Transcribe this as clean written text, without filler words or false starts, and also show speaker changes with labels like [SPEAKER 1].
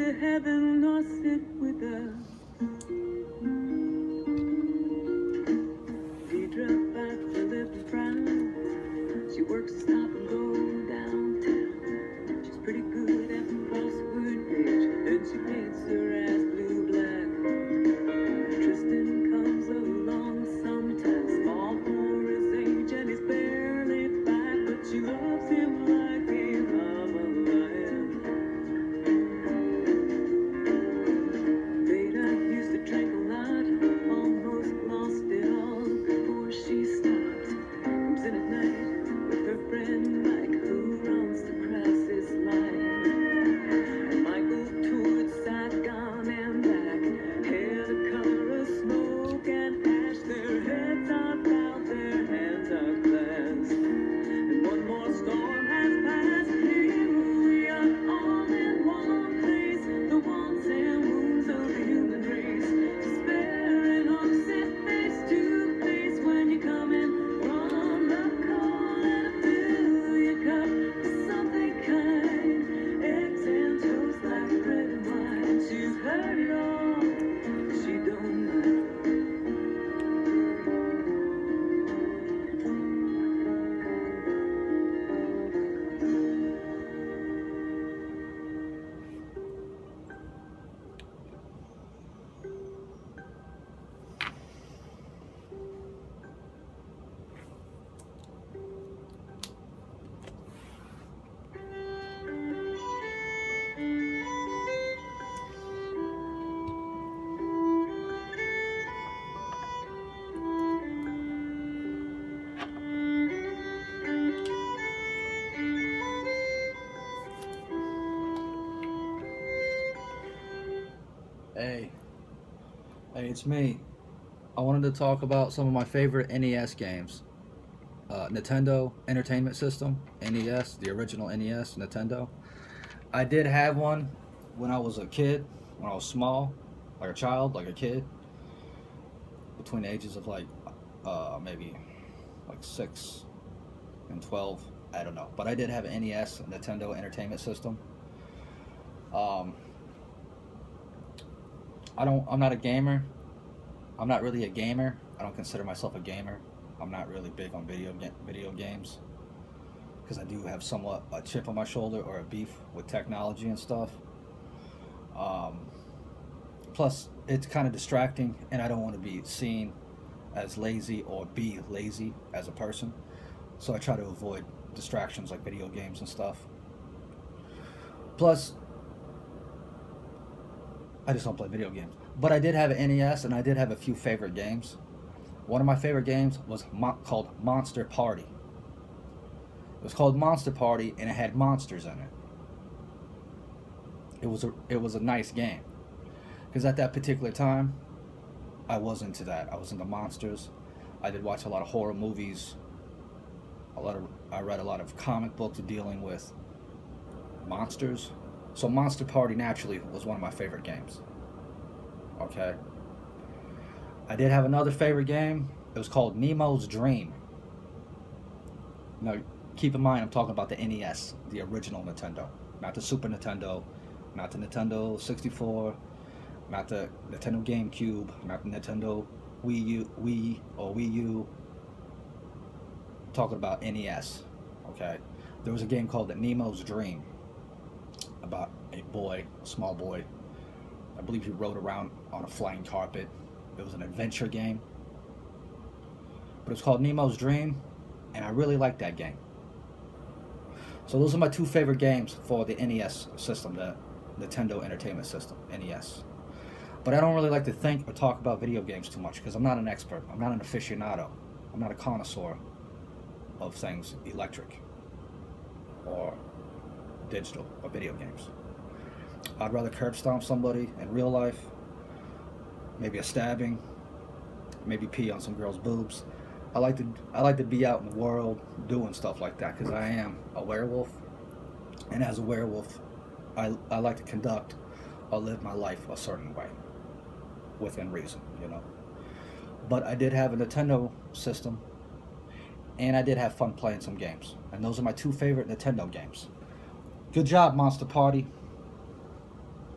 [SPEAKER 1] to heaven or sit with us. Deidre back to live and frown. She works to stop and go downtown. She's pretty good at the crossword page. Then she paints her ass blue black. Tristan comes along sometimes, small for his age, and he's barely back, but she loves him like a mama lion. Veda used to drink a lot, almost lost it all before she stopped. Comes in at night with her friend Mike, who runs the crisis line. And Michael toured Saigon and back, hair the color of smoke and ash. Their heads are bowed, their hands are clasped. And one more storm has passed. We are all in one place, the wants and wounds of the human race. Despair and opposite face to face when you're coming from the cold. And fill your cup with something kind. Eggs and toast like bread and wine. She's heard it all, she don't mind.
[SPEAKER 2] Hey, it's me. I wanted to talk about some of my favorite NES games. Nintendo Entertainment System, NES, the original NES, Nintendo. I did have one when I was a kid, when I was small, like a child, like a kid, between the ages of maybe like 6 and 12. I don't know. But I did have an NES, Nintendo Entertainment System. Um, I'm not a gamer. I'm not really a gamer. I don't consider myself a gamer. I'm not really big on video games because I do have somewhat a chip on my shoulder or a beef with technology and stuff. Um, Plus, it's kind of distracting, and I don't want to be seen as lazy or be lazy as a person. So I try to avoid distractions like video games and stuff. Plus, I just don't play video games. But I did have an NES, and I did have a few favorite games. One of my favorite games was called Monster Party. It was called Monster Party, and it had monsters in it. It was a nice game, because at that particular time, I was into that. I was into monsters. I did watch a lot of horror movies. I read a lot of comic books dealing with monsters. So Monster Party naturally was one of my favorite games. Okay. I did have another favorite game. It was called Nemo's Dream. Now, keep in mind, I'm talking about the NES, the original Nintendo, not the Super Nintendo, not the Nintendo 64, not the Nintendo GameCube, not the Nintendo Wii or Wii U. I'm talking about NES. Okay. There was a game called Nemo's Dream about a boy, a small boy. I believe he rode around on a flying carpet. It was an adventure game. But it's called Nemo's Dream, and I really liked that game. So those are my two favorite games for the NES system, the Nintendo Entertainment System, NES. But I don't really like to think or talk about video games too much because I'm not an expert. I'm not an aficionado. I'm not a connoisseur of things electric or digital or video games. I'd rather curb stomp somebody in real life, maybe a stabbing, maybe pee on some girl's boobs. I like to be out in the world doing stuff like that because I am a werewolf, and as a werewolf, I like to conduct or live my life a certain way, within reason, you know. But I did have a Nintendo system, and I did have fun playing some games, and those are my two favorite Nintendo games. Good job, Monster Party.